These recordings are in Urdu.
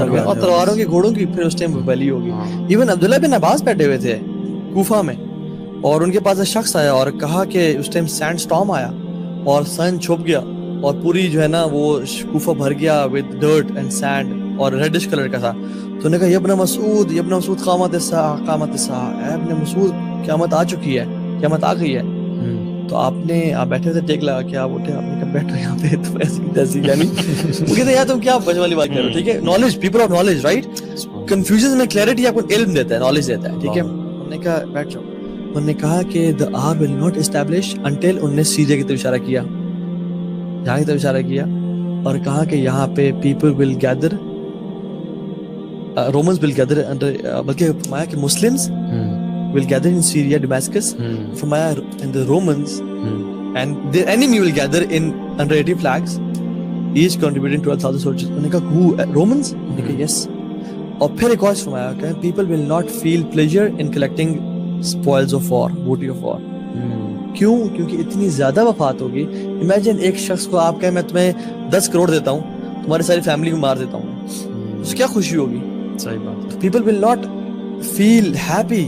اور تلواروں کے گھوڑوں کی پھر اس ٹائم ویلی ہوگی. ایون عبداللہ بن عباس بیٹھے ہوئے تھے کوفہ میں, اور ان کے پاس ایک شخص آیا اور کہا کہ اس ٹائم سینڈ سٹارم آیا اور سن چھپ گیا اور پوری جو ہے نا وہ کوفہ بھر گیا ود ڈرٹ اینڈ سینڈ اور ریڈش کلر کا تھا. تو نے کہا یا ابن مسعود قامت الساعہ, اے ابن مسعود قیامت آ چکی ہے, قیامت آ گئی ہے. تو آپ بیٹھے تھے ٹیک لگا کے, آپ اٹھے, آپ نے کہا بیٹھو یہاں پہ, تو ایسی تیسی یعنی وہ کہتے ہیں یار تم کیا بچ والی بات کر رہے ہو, ٹھیک ہے, knowledge, people of knowledge, right, confusion میں کلیئرٹی آپ کو علم دیتا ہے, نالج دیتا ہے, ٹھیک ہے. انہوں نے کہا بیٹھ جاؤ. انہوں نے کہا کہ the hour will not establish until, انہوں نے سیریہ کی طرف اشارہ کیا, جہاں کی طرف اشارہ کیا اور کہا کہ یہاں پہ people will gather, Romans will gather under, بلکہ فرمایا کہ Muslims will gather in Syria, Damascus, فرمایا and the Romans and their enemy will gather in under 80 flags, each contributing 12,000 soldiers. انہوں نے کہا who, Romans? انہوں نے کہا yes. اور پھر ایک اور فرمایا کہ people will not feel pleasure in collecting spoils of war, booty of war. کیوں؟ کیونکہ اتنی زیادہ وفات ہوگی. امیجن ایک شخص کو آپ کہیں میں تمہیں 10 کروڑ دیتا ہوں, تمہاری ساری فیملی کو مار دیتا ہوں, اس کیا خوشی ہوگی؟ صحیح بات. People will not feel happy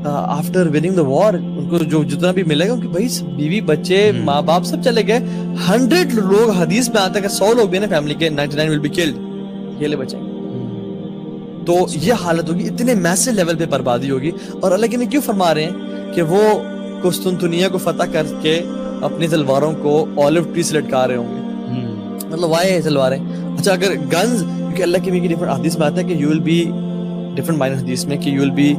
after winning the war. ان کو جو جتنا بھی ملے گا, ان کی بھائی بیوی بچے ماں باپ سب چلے گئے. 100 لوگ حدیث میں آتا ہے کہ 100 لوگ بھی نا فیملی کے, 99 will be killed, اکیلے بچیں گے. تو یہ حالت ہوگی, اتنے میسو لیول پہ بربادی ہوگی. اور اللہ کے نے کیوں فرما رہے ہیں کہ وہ قسطنطنیہ کو فتح کر کے اپنی تلواروں کو اولیو ٹری سے لٹکا رہے ہوں گے, مطلب وائے تلواریں. اچھا اگر گنز, کیونکہ اللہ کی بھی ڈفرنٹ حدیث میں آتا ہے کہ you will be different minor حدیث میں کہ you will be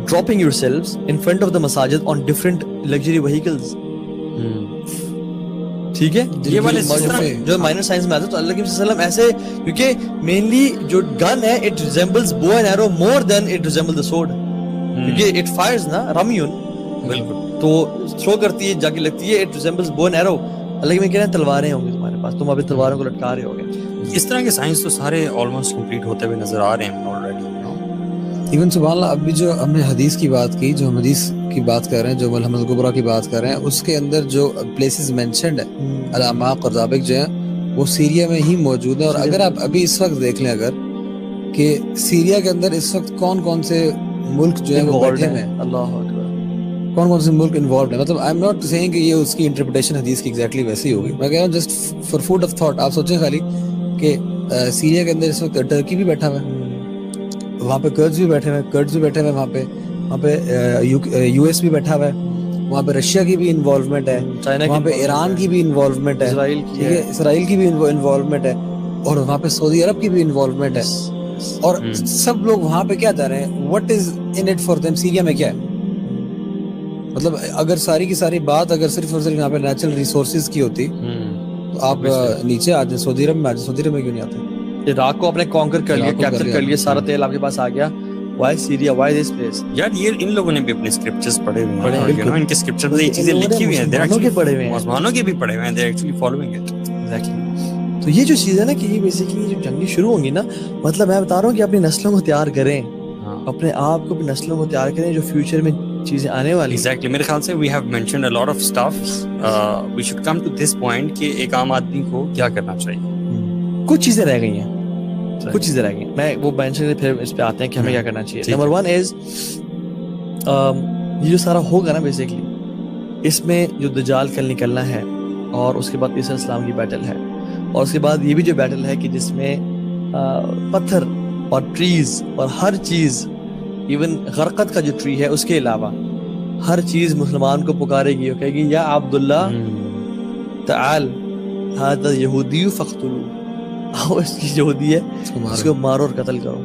dropping yourselves in front of the masajid on different luxury vehicles. ٹھیک ہے, یہ والے جو مائنر سائنس میں آتا ہے. تو اللہ کے وسلم ایسے, کیونکہ مینلی جو گن ہے it resembles bow and arrow more than it resembles the sword, کیونکہ it fires نا رمیون, بالکل, تو تھرو کرتی ہے, جا کے لگتی ہے, it resembles bow and arrow. اللہ کے میں کہہ رہے ہیں تلواریں ہوں گی تمہارے پاس, تم ابھی تلواروں کو لٹکا رہے ہوگے. اس طرح کے سائنس تو سارے آلموسٹ کمپلیٹ ہوتے ہوئے نظر آ رہے ہیں آلریڈی. ایون سبحان اللہ, ابھی جو ہم نے حدیث کی بات کی, جو ہم حدیث کی بات کر رہے ہیں, جو ملحمۃ الکبریٰ کی بات کر رہے ہیں, اس کے اندر جو پلیسز مینشنڈ ہیں الاعماق اور ذابق جو ہیں وہ سیریا میں ہی موجود ہیں. اور اگر آپ ابھی اس وقت دیکھ لیں اگر کہ سیریا کے اندر اس وقت کون کون سے ملک جو ہیں وہ بیٹھے ہوئے ہیں, اللہ اکبر, کون کون سے ملک انوالوڈ ہیں. مطلب آئی ایم ناٹ سیئنگ کہ یہ اس کی انٹرپریٹیشن حدیث کی ایگزیکٹلی ویسی ہوگی, میں کہہ رہا ہوں just for food of thought. آپ سوچیں خالی کہ سیریا کے اندر اس وقت ٹرکی بھی بیٹھا ہوا ہے, وہاں پہ کرڈز بھی بیٹھے ہوئے, وہاں پہ یو ایس بھی بیٹھا ہوا ہے, وہاں پہ رشیا کی بھی انوالومنٹ ہے, وہاں پہ ایران کی بھی انوالومنٹ ہے, اسرائیل کی بھی انوالومنٹ ہے, اور وہاں پہ سعودی عرب کی بھی انوالومنٹ ہے. اور سب لوگ وہاں پہ کیا چاہ رہے ہیں, what is in it for them, Syria میں کیا ہے. مطلب اگر ساری کی ساری بات اگر صرف اور صرف یہاں پہ نیچرل ریسورسز کی ہوتی تو آپ نیچے آ جائیں, سعودی عرب میں آ جائیں. سعودی عرب میں کیوں نہیں آتے؟ عراق کو اپنے کانکر کر لیا, کیپچر کر لیا, سارا تیل آپ کے پاس آ گیا. Why Syria, why this place? یار یہ ان لوگوں نے بھی اپنے اسکرپچرز پڑھے ہوئے ہیں, ان کے اسکرپچر میں یہ چیزیں لکھی ہوئی ہیں, مسلمانوں کے بھی پڑھے ہوئے ہیں, they are actually following it. Exactly. تو یہ جو چیز ہے نا کہ یہ بیسیکلی جو جنگیں شروع ہوں گی نا, مطلب میں بتا رہا ہوں کہ اپنی نسلوں کو تیار کریں, اپنے آپ کو اپنی نسلوں کو تیار کریں جو فیوچر میں چیزیں آنے والی. ایگزیکٹلی, میرے خیال سے we have mentioned a lot of stuff, we should come to this point کہ ایک عام آدمی کو کیا کرنا چاہیے. کچھ چیزیں رہ گئی ہیں, کچھ چیزیں رہ گئی, میں وہ مینشن پھر اس پہ آتے ہیں کہ ہمیں کیا کرنا چاہیے. نمبر 1 از یہ جو سارا ہوگا نا بیسیکلی, اس میں جو دجال کل نکلنا ہے, اور اس کے بعد عیسیٰ السلام کی بیٹل ہے, اور اس کے بعد یہ بھی جو بیٹل ہے کہ جس میں پتھر اور ٹریز اور ہر چیز, ایون غرقت کا جو ٹری ہے اس کے علاوہ ہر چیز مسلمان کو پکارے گی اور کہے گی یا عبداللہ تعال ھذا یہودی فاقتلوہ, آؤ اس کی یہودی ہے اس کو مارو اور قتل کرو.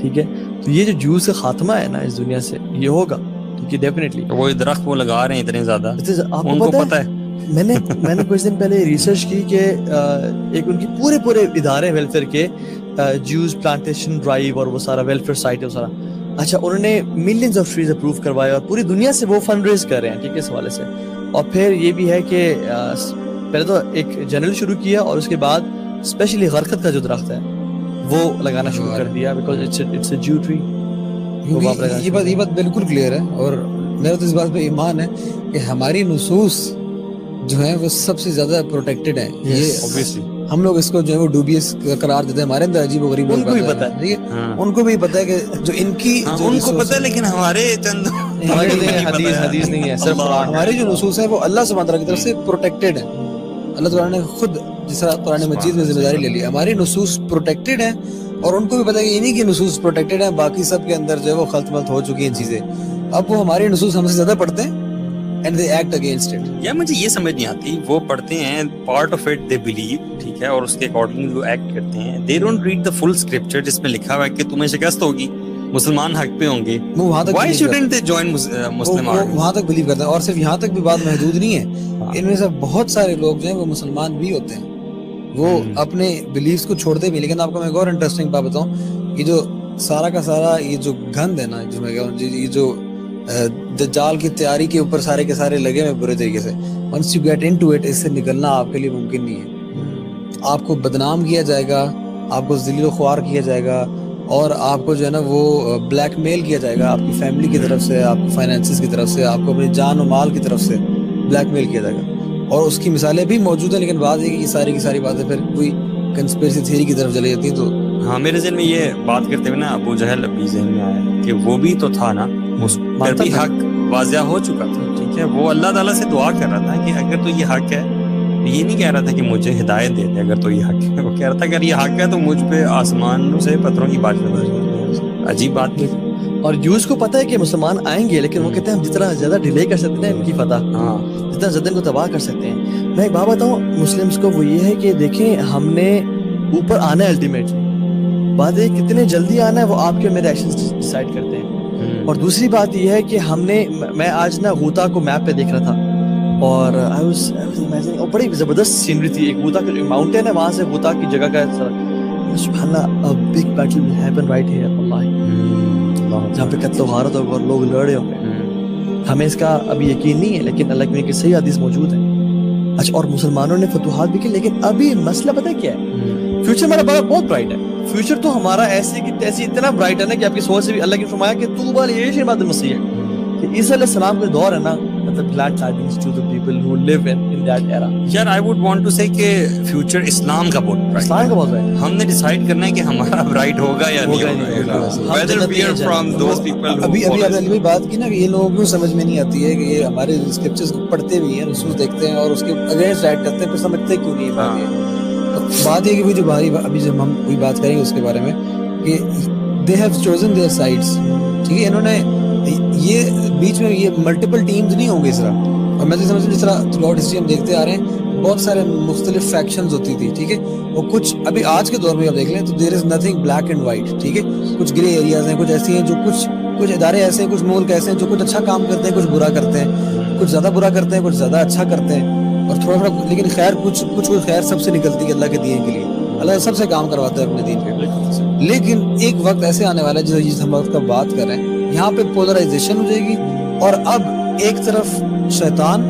ٹھیک ہے, تو یہ جو جوز کا خاتمہ ہے نا اس دنیا سے, یہ ہوگا. ٹھیک ہے, ڈیفینیٹلی. وہ درخت وہ لگا رہے ہیں اتنے زیادہ, آپ کو پتہ ہے میں نے کچھ دن پہلے ریسرچ کی کہ ایک ان کی پورے ادارے ویلفیئر کے, جوز پلانٹیشن ڈرائیو اور وہ سارا ویلفیئر سائٹ ہے سارا. اچھا, انہوں نے ملینز آف ٹریز اپروو کروائے اور پوری دنیا سے وہ فنڈ ریز کر رہے ہیں. ٹھیک ہے, اس حوالے سے. اور پھر یہ بھی ہے کہ پہلے تو ایک جنرل شروع کیا, اور اس کے بعد اسپیشلی غرقت کا جو درخت ہے وہ لگانا شروع کر دیا, بیکاز اٹس اے جو ٹری. یہ بات بالکل کلیئر ہے, اور میرا تو اس بات پہ ایمان ہے کہ ہماری نصوص جو ہیں وہ سب سے زیادہ پروٹیکٹڈ ہیں. یہ ہم لوگ اس کو جو ہے وہ ڈوبیس قرار دیتے ہیں, ہمارے اندر عجیب و غریب, ان کو بھی پتا ہے, ٹھیک ہے, ان کو بھی پتا ہے کہ جو ان کی ان کو پتا ہے, لیکن ہمارے چند حدیث نہیں ہے, صرف ہمارے جو نصوص ہیں وہ اللہ سبحانہ تعالیٰ کی طرف سے پروٹیکٹڈ ہیں. اللہ تعالیٰ نے خود جس طرح قرآن مجید میں ذمہ داری لے لی, ہماری نصوص پروٹیکٹڈ ہیں, اور ان کو بھی پتا ہے کہ انہی کی نصوص پروٹیکٹڈ ہیں, باقی سب کے اندر جو ہے وہ خلط ملط ہو چکی ہیں چیزیں. اب وہ ہماری نصوص ہم سے زیادہ پڑھتے ہیں and they act against it. یا مجھے یہ سمجھ نہیں آتی, وہ پڑھتے ہیں part of it they believe, ٹھیک ہے, اور اس کے اکارڈنگ وہ ایکٹ کرتے ہیں. They don't read the full scripture جس میں لکھا ہوا ہے کہ تمہیں شکست ہوگی, مسلمان حق پہ ہوں گے. Why shouldn't they join Muslim army? وہاں تک بلیو کرتے ہیں, اور صرف یہاں تک بھی بات محدود نہیں ہے, ان میں سے بہت سارے لوگ جو ہیں وہ مسلمان بھی ہوتے ہیں, وہ اپنے بلیفز کو چھوڑتے بھی. لیکن آپ کو میں ایک اور انٹرسٹنگ بات بتاؤں, یہ جو سارا کا سارا یہ جو گند ہے نا, جو میں کہہ رہا ہوں, یہ جو دجال کی تیاری کے اوپر سارے کے سارے لگے ہوئے برے طریقے سے, once you get into it, اس سے نکلنا آپ کے لیے ممکن نہیں ہے. آپ کو بدنام کیا جائے گا, آپ کو ذلیل و خوار کیا جائے گا, اور آپ کو جو ہے نا وہ بلیک میل کیا جائے گا, آپ کی فیملی کی طرف سے, آپ کو فائنینسز کی طرف سے, آپ کو اپنی جان و مال کی طرف سے بلیک میل کیا جائے گا. اور اس کی مثالیں بھی موجود ہیں, لیکن بات یہ کہ یہ ساری کی ساری باتیں پھر کوئی کنسپیرسی تھیوری کی طرف چلی جاتی ہیں. تو ہاں, میرے ذہن میں یہ بات کرتے ہوئے نا ابو جہل ابھی ذہن میں آیا کہ وہ بھی تو تھا نا, اس پر بھی حق واضح ہو چکا تھا, ٹھیک ہے. وہ اللہ تعالیٰ سے دعا کر رہا تھا کہ اگر تو یہ حق ہے, یہ نہیں کہہ رہا تھا کہ مجھے ہدایت دے دے اگر تو یہ حق ہے, وہ کہہ رہا تھا اگر یہ حق ہے تو مجھ پہ آسمان سے پتھروں کی بارش ہو. عجیب بات کی. اور جوز کو پتا ہے کہ مسلمان آئیں گے, لیکن وہ کہتے ہیں ہم جتنا زیادہ ڈیلے کر سکتے ہیں ان کی فتح, جتنا زیادہ ان کو تباہ کر سکتے ہیں. میں ایک بات بتاؤں مسلمس کو, وہ یہ ہے کہ دیکھیں ہم نے اوپر آنا ہے, الٹیمیٹلی بات ہے کتنے جلدی آنا ہے وہ آپ کے میرے ایکشنز ڈیسائیڈ کرتے ہیں. اور دوسری بات یہ ہے کہ ہم نے, میں آج نا غوطہ کو میپ پہ دیکھ رہا تھا, اور I was imagining, اور بڑی زبردست سینری تھی. ایک غوطہ کا جو ماؤنٹین ہے وہاں سے غوطہ کی جگہ کا سبحان اللہ, a big battle will happen right here, اللہ, جہاں پہ قتل و غارت ہوگا اور لوگ لڑے ہوں گے. ہمیں اس کا ابھی یقین نہیں ہے, لیکن اللہ کی صحیح حدیث موجود ہے. اچھا, اور مسلمانوں نے فتوحات بھی کی, لیکن ابھی مسئلہ پتہ کیا ہے, فیوچر ہمارا بہت برائٹ ہے. فیوچر تو ہمارا ایسے کی تیسے اتنا برائٹ ہے نا کہ آپ کی سوچ سے بھی اللہ کی فرمایا کہ طوبیٰ لعیش بعد المسیح, کہ عیسیٰ علیہ السلام کا دور ہے نا, مطلب glad tidings to the people who live in that era. یار I would want to say کہ فیوچر اسلام کا بہت برائٹ, اسلام کا بہت برائٹ. ہم نے ڈیسائیڈ کرنا ہے کہ ہمارا برائٹ ہوگا یا نہیں ہوگا, whether we are from those people who ابھی آپ نے علی بات کی نا کہ یہ لوگوں کو سمجھ میں نہیں آتی ہے کہ یہ ہمارے اسکرپچرز کو پڑھتے بھی ہیں, نصوص دیکھتے ہیں اور اس کے اگینسٹ رائٹ کرتے ہیں, پھر سمجھتے کیوں نہیں ہے. بات یہ کہ جو بھاری ابھی جب ہم کوئی بات کریں گے اس کے بارے میں کہ they have chosen their sides, ٹھیک ہے, انہوں نے یہ بیچ میں یہ ملٹیپل ٹیمز نہیں ہوں گے اس طرح. اور میں تو سمجھتا ہوں جس طرح تھرو آؤٹ ہسٹری ہم دیکھتے آ رہے ہیں بہت سارے مختلف فیکشنز ہوتی تھی, ٹھیک ہے, اور کچھ ابھی آج کے دور میں آپ دیکھ لیں تو there is nothing black and white, ٹھیک ہے, کچھ گرے ایریاز ہیں, کچھ ایسی ہیں جو کچھ ادارے ایسے ہیں, کچھ ملک ایسے ہیں جو کچھ اچھا کام کرتے ہیں, کچھ برا کرتے ہیں, کچھ زیادہ برا کرتے ہیں, کچھ زیادہ اچھا کرتے ہیں, اور تھوڑا تھوڑا, لیکن خیر کچھ خیر سب سے نکلتی ہے اللہ کے دین کے لیے. اللہ سب سے کام کرواتا ہے اپنے دین پہ. لیکن ایک وقت ایسے آنے والا ہے جس ہم وقت کا بات کر رہے ہیں, یہاں پہ پولرائزیشن ہو جائے گی, اور اب ایک طرف شیطان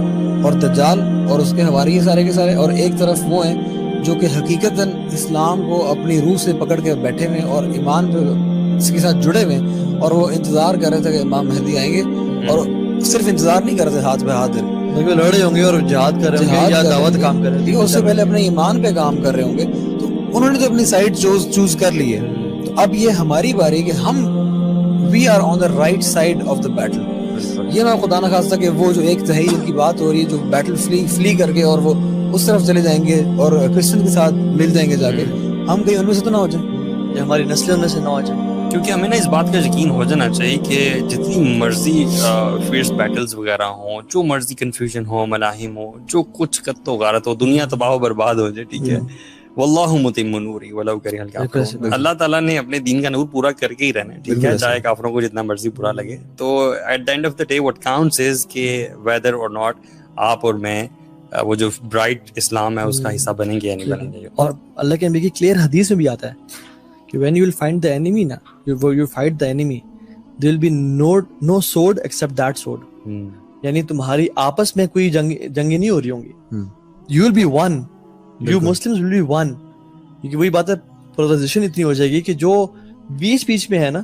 اور دجال اور اس کے حواریے سارے کے سارے, اور ایک طرف وہ ہیں جو کہ حقیقتاً اسلام کو اپنی روح سے پکڑ کے بیٹھے ہوئے اور ایمان پہ اس کے ساتھ جڑے ہوئے, اور وہ انتظار کر رہے تھے کہ امام مہدی آئیں گے, اور صرف انتظار نہیں کر رہے تھے ہاتھ پہ ہاتھ دے, لڑے ہوں گے اور جہاد کر رہے ہوں گے یا دعوت کام کر رہے ہیں, اس سے پہلے اپنے ایمان پہ کام کر رہے ہوں گے. تو انہوں نے تو اپنی سائڈ چوز کر لی ہے, تو اب یہ ہماری باری کہ ہم we are on the right side of the battle. یہ نہ خدا نہ خواستہ کہ وہ جو ایک تہائی ان کی بات ہو رہی ہے جو بیٹل فلی کر کے اور وہ اس طرف چلے جائیں گے اور کرسچن کے ساتھ مل جائیں گے جا کے, ہم کہیں ان میں سے تو نہ ہو جائیں, یا ہماری نسلیں ان میں سے نہ ہو جائیں. کیونکہ ہمیں نا اس بات کا یقین ہو جانا چاہیے کہ جتنی مرضی فیئرس بیٹلز وغیرہ ہوں, جو مرضی کنفیوژن ہو, ملاحم ہو, جو کچھ قتل و غارت ہو, دنیا تباہ و برباد ہو جائے, ٹھیک ہے, واللہ متم نورہ ولو کرہ الکافرون, اللہ تعالیٰ نے اپنے دین کا نور پورا کر کے ہی رہنا ہے, ٹھیک ہے, چاہے کافروں کو جتنا مرضی برا لگے. تو at the end of the day what counts is کہ ویدر اور ناٹ آپ اور میں وہ جو برائٹ اسلام ہے اس کا حصہ بنیں گے یا نہیں بنیں گے. اور اللہ کے نبی کی کلیئر حدیث میں بھی آتا ہے کہ when you will find the enemy نا, you fight the enemy, there will be no sword except that sword. یعنی تمہاری آپس میں کوئی جنگیں نہیں ہو رہی ہوں گی, you will be one, you Muslims will be one. کیونکہ وہی بات ہے, پولرائزیشن اتنی ہو جائے گی کہ جو بیچ میں ہے نا,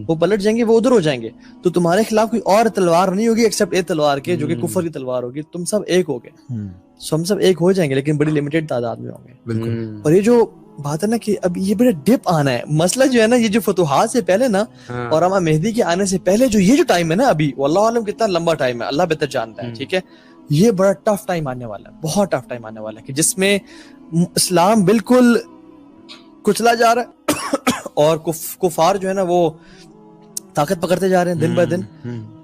وہ پلٹ جائیں گے, وہ ادھر ہو جائیں گے, تو تمہارے خلاف کوئی اور تلوار نہیں ہوگی ایکسپٹ ایک تلوار کے جو کہ کفر کی تلوار ہوگی, تم سب ایک ہو گے, ہم سب ایک ہو جائیں گے لیکن بڑی لمیٹڈ تعداد میں ہوں گے. بالکل. اور یہ جو بات ہے نا کہ اب یہ بڑا ڈپ آنا ہے, مسئلہ جو ہے نا یہ جو فتوحات سے پہلے نا اور امام مہدی کے آنے سے پہلے جو یہ جو ٹائم ہے نا ابھی, واللہ عالم کتنا لمبا ٹائم ہے, اللہ بہتر جانتا ہے, ٹھیک ہے, یہ بڑا ٹف ٹائم آنے والا ہے, بہت ٹف ٹائم آنے والا ہے, کہ جس میں اسلام بالکل کچلا جا رہا ہے اور کفار جو ہے نا وہ طاقت پکڑتے جا رہے ہیں دن بہ دن.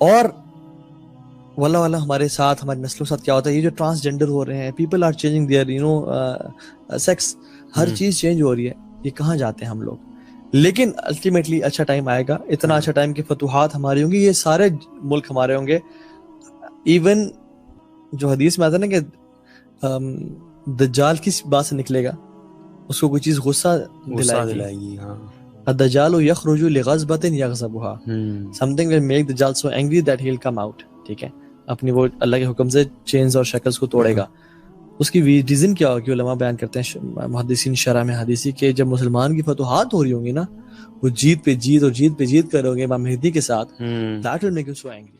اور واللہ واللہ ہمارے ساتھ, ہماری نسلوں کے ساتھ کیا ہوتا ہے, یہ جو ٹرانسجینڈر ہو رہے ہیں, people are changing their sex, ہر چیز چینج ہو رہی ہے, یہ کہاں جاتے ہیں ہم لوگ. لیکن الٹیمیٹلی اچھا ٹائم آئے گا, اتنا اچھا ٹائم کہ فتوحات ہماری ہوں گی, یہ سارے ملک ہمارے ہوں گے. ایون جو حدیث میں آتا ہے نا کہ دجال کس بات سے نکلے گا, اس کو کوئی چیز غصہ دلائے گی. الدجال یخرج لغضبۃ یغضبها, something will make Dajjal so angry that he'll come out. ٹھیک ہے, اپنی وہ اللہ کے حکم سے چینز اور شکلز کو توڑے گا. اس کی ریزن کیا ہوگی, علماء بیان کرتے ہیں محدثین شرح میں حدیثی, کہ جب مسلمان کی فتوحات ہو رہی ہوں گی نا, وہ جیت پہ جیت اور جیت پہ جیت کر رہے ہوں گے امام مہدی کے ساتھ, that will make him so angry.